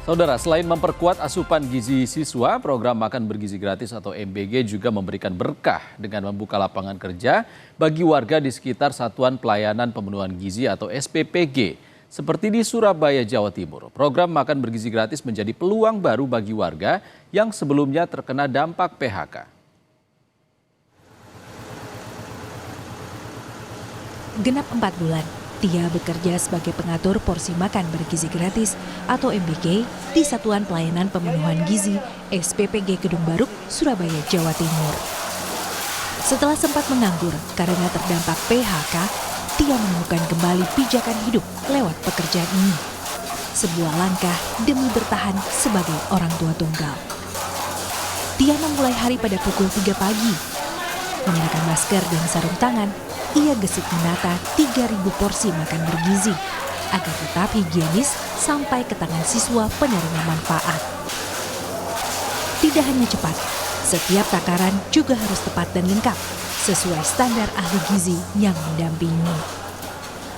Saudara, selain memperkuat asupan gizi siswa, program Makan Bergizi Gratis atau MBG juga memberikan berkah dengan membuka lapangan kerja bagi warga di sekitar Satuan Pelayanan Pemenuhan Gizi atau SPPG. Seperti di Surabaya, Jawa Timur, program Makan Bergizi Gratis menjadi peluang baru bagi warga yang sebelumnya terkena dampak PHK. Genap 4 bulan. Tia bekerja sebagai pengatur porsi makan bergizi gratis atau MBG di Satuan Pelayanan Pemenuhan Gizi SPPG Kedung Baruk, Surabaya, Jawa Timur. Setelah sempat menganggur karena terdampak PHK, Tia menemukan kembali pijakan hidup lewat pekerjaan ini. Sebuah langkah demi bertahan sebagai orang tua tunggal. Tia memulai hari pada pukul 3 pagi. Menggunakan masker dan sarung tangan, ia gesit menata 3.000 porsi makan bergizi agar tetap higienis sampai ke tangan siswa penerima manfaat. Tidak hanya cepat, setiap takaran juga harus tepat dan lengkap sesuai standar ahli gizi yang mendampingi.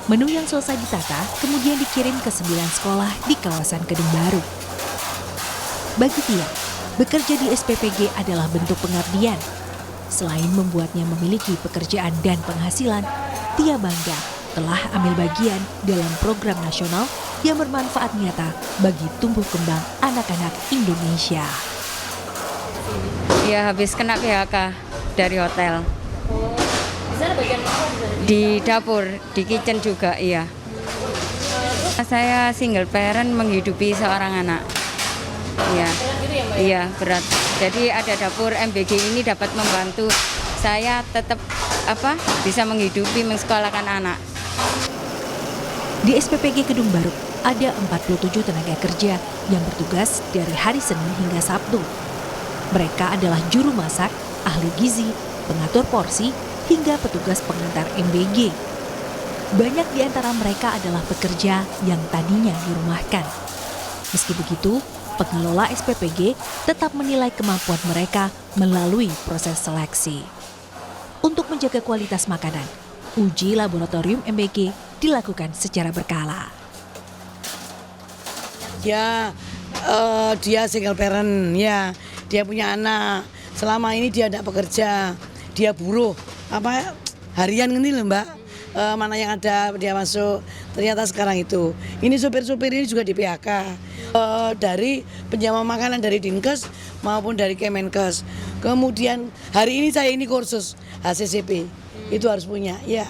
Menu yang selesai ditata kemudian dikirim ke 9 sekolah di kawasan Kedung Baruk. Bagi Tia, bekerja di SPPG adalah bentuk pengabdian. Selain membuatnya memiliki pekerjaan dan penghasilan, Tia bangga telah ambil bagian dalam program nasional yang bermanfaat nyata bagi tumbuh kembang anak-anak Indonesia. Ya, habis kena PHK dari hotel. Di sana bagian apa? Di dapur, di kitchen juga, iya. Saya single parent menghidupi seorang anak. Iya. Berat gitu ya, Mbak? Iya, berat. Jadi ada dapur MBG ini dapat membantu saya tetap bisa menghidupi mensekolahkan anak. Di SPPG Kedung Baruk ada 47 tenaga kerja yang bertugas dari hari Senin hingga Sabtu. Mereka adalah juru masak, ahli gizi, pengatur porsi, hingga petugas pengantar MBG. Banyak di antara mereka adalah pekerja yang tadinya dirumahkan. Meski begitu, pengelola SPPG tetap menilai kemampuan mereka melalui proses seleksi. Untuk menjaga kualitas makanan, uji laboratorium MBG dilakukan secara berkala. Ya, dia single parent, ya, dia punya anak. Selama ini dia tidak bekerja, dia buruh, harian ini loh Mbak. Mana yang ada dia masuk, ternyata sekarang itu. Ini supir-supir ini juga di PHK. Dari penjama makanan dari Dinkes maupun dari Kemenkes. Kemudian hari ini saya ini kursus HCCP, itu harus punya. Ya,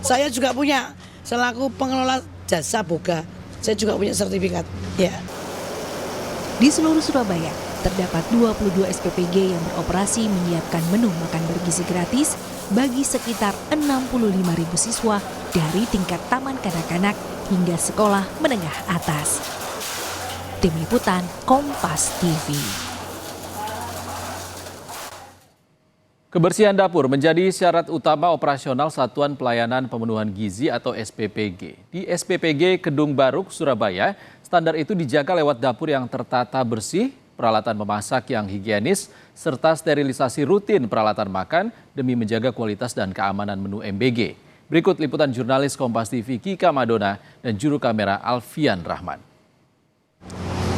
saya juga punya selaku pengelola jasa boga. Saya juga punya sertifikat. Ya. Di seluruh Surabaya, terdapat 22 SPPG yang beroperasi menyiapkan menu makan bergizi gratis bagi sekitar 65.000 siswa dari tingkat taman kanak-kanak hingga sekolah menengah atas. Tim Liputan Kompas TV. Kebersihan dapur menjadi syarat utama operasional Satuan Pelayanan Pemenuhan Gizi atau SPPG. Di SPPG Kedung Baruk, Surabaya, standar itu dijaga lewat dapur yang tertata bersih, peralatan memasak yang higienis, serta sterilisasi rutin peralatan makan demi menjaga kualitas dan keamanan menu MBG. Berikut liputan jurnalis Kompas TV Kika Madona dan juru kamera Alfian Rahman.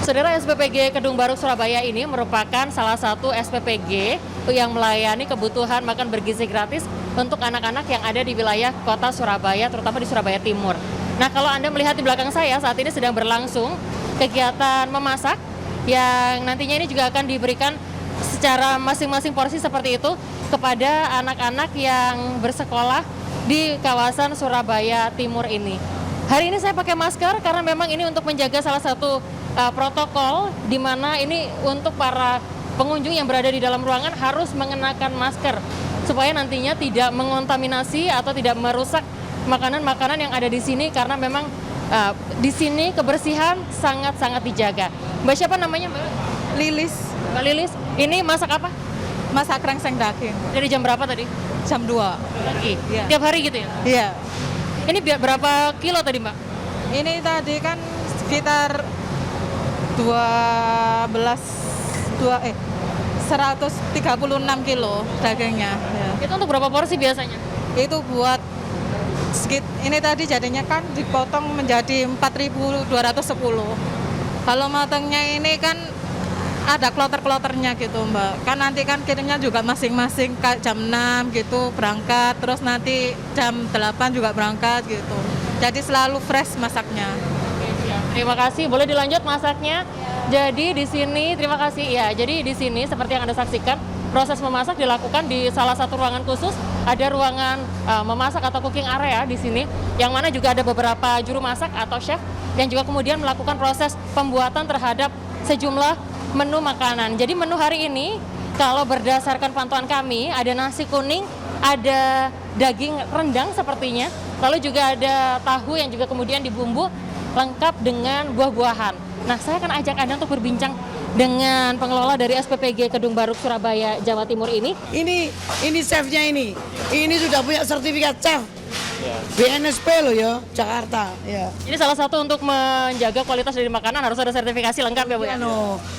Saudara, SPPG Kedung Baruk Surabaya ini merupakan salah satu SPPG yang melayani kebutuhan makan bergizi gratis untuk anak-anak yang ada di wilayah kota Surabaya, terutama di Surabaya Timur. Nah, kalau Anda melihat di belakang saya, saat ini sedang berlangsung kegiatan memasak yang nantinya ini juga akan diberikan secara masing-masing porsi seperti itu kepada anak-anak yang bersekolah di kawasan Surabaya Timur ini. Hari ini saya pakai masker karena memang ini untuk menjaga salah satu protokol di mana ini untuk para pengunjung yang berada di dalam ruangan harus mengenakan masker supaya nantinya tidak mengontaminasi atau tidak merusak makanan-makanan yang ada di sini karena memang di sini kebersihan sangat-sangat dijaga. Mbak siapa namanya, Mbak? Lilis. Mbak Lilis, ini masak apa? Masak krengseng daging. Dari jam berapa tadi? Jam 2. Pagi. Iya. Tiap hari gitu ya? Iya. Ini berapa kilo tadi, Mbak? Ini tadi kan sekitar 136 kilo dagingnya. Ya. Itu untuk berapa porsi biasanya? Itu buat ini tadi jadinya kan dipotong menjadi 4.210. Kalau matangnya ini kan ada kloter-kloternya gitu Mbak. Kan nanti kan kirimnya juga masing-masing kayak jam 6 gitu berangkat, terus nanti jam 8 juga berangkat gitu. Jadi selalu fresh masaknya. Terima kasih. Boleh dilanjut masaknya? Jadi di sini, terima kasih ya. Jadi di sini seperti yang Anda saksikan, proses memasak dilakukan di salah satu ruangan khusus. Ada ruangan memasak atau cooking area di sini, yang mana juga ada beberapa juru masak atau chef yang juga kemudian melakukan proses pembuatan terhadap sejumlah menu makanan. Jadi menu hari ini kalau berdasarkan pantauan kami ada nasi kuning, ada daging rendang sepertinya, lalu juga ada tahu yang juga kemudian dibumbu lengkap dengan buah-buahan. Nah, saya akan ajak Anda untuk berbincang dengan pengelola dari SPPG Kedung Baruk Surabaya, Jawa Timur ini. Ini chefnya ini sudah punya sertifikat chef. BNSP loh ya, Jakarta. Ya. Ini salah satu untuk menjaga kualitas dari makanan harus ada sertifikasi lengkap ya Bu ya?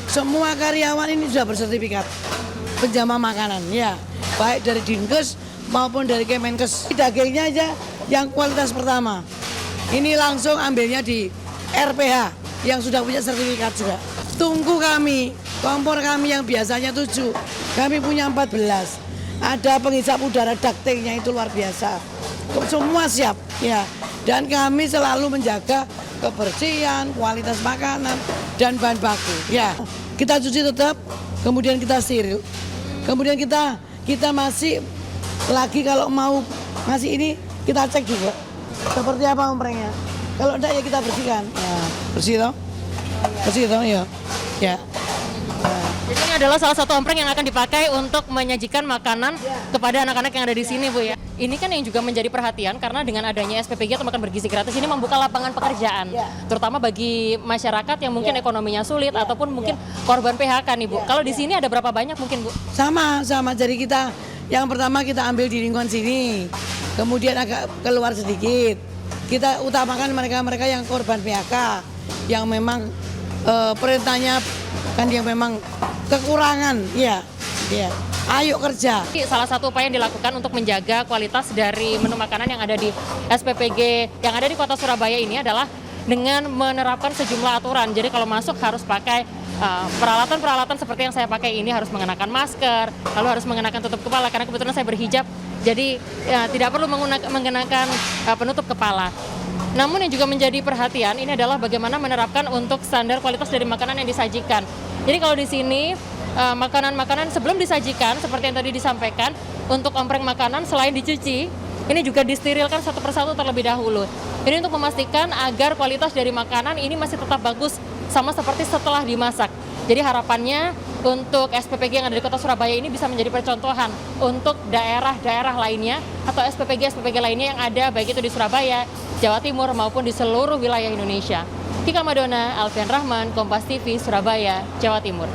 Semua karyawan ini sudah bersertifikat penjaga makanan ya, baik dari Dinkes maupun dari Kemenkes. Dagingnya aja yang kualitas pertama. Ini langsung ambilnya di RPH yang sudah punya sertifikat juga. Tungku kami, kompor kami yang biasanya 7, kami punya 14. Ada penghisap udara ductingnya itu luar biasa. Semua siap ya. Dan kami selalu menjaga kebersihan, kualitas makanan dan bahan baku. Ya, kita cuci tetap, kemudian kita steril. Kemudian kita masih lagi kalau mau ngasih ini kita cek juga seperti apa omprengnya. Kalau enggak ya kita bersihkan. Ya, bersih toh? Bersih toh ya. Ya. Jadi ini adalah salah satu ompreng yang akan dipakai untuk menyajikan makanan kepada anak-anak yang ada di sini Bu ya. Ini kan yang juga menjadi perhatian karena dengan adanya SPPG atau makan bergizi gratis ini membuka lapangan pekerjaan. Terutama bagi masyarakat yang mungkin ekonominya sulit ataupun mungkin korban PHK nih Bu. Kalau di sini ada berapa banyak mungkin Bu? Sama. Jadi kita yang pertama kita ambil di lingkungan sini. Kemudian agak keluar sedikit. Kita utamakan mereka-mereka yang korban PHK yang memang perintahnya kan yang memang kekurangan, ya. Ayo kerja. Salah satu upaya yang dilakukan untuk menjaga kualitas dari menu makanan yang ada di SPPG yang ada di Kota Surabaya ini adalah dengan menerapkan sejumlah aturan. Jadi kalau masuk harus pakai peralatan-peralatan seperti yang saya pakai ini, harus mengenakan masker, lalu harus mengenakan tutup kepala karena kebetulan saya berhijab. Jadi tidak perlu mengenakan penutup kepala. Namun yang juga menjadi perhatian ini adalah bagaimana menerapkan untuk standar kualitas dari makanan yang disajikan. Jadi kalau di sini makanan-makanan sebelum disajikan seperti yang tadi disampaikan, untuk ompreng makanan selain dicuci, ini juga disterilkan satu persatu terlebih dahulu. Ini untuk memastikan agar kualitas dari makanan ini masih tetap bagus sama seperti setelah dimasak. Jadi harapannya untuk SPPG yang ada di Kota Surabaya ini bisa menjadi percontohan untuk daerah-daerah lainnya atau SPPG lainnya yang ada baik itu di Surabaya, Jawa Timur maupun di seluruh wilayah Indonesia. Tika Madona, Alfian Rahman, Kompas TV, Surabaya, Jawa Timur.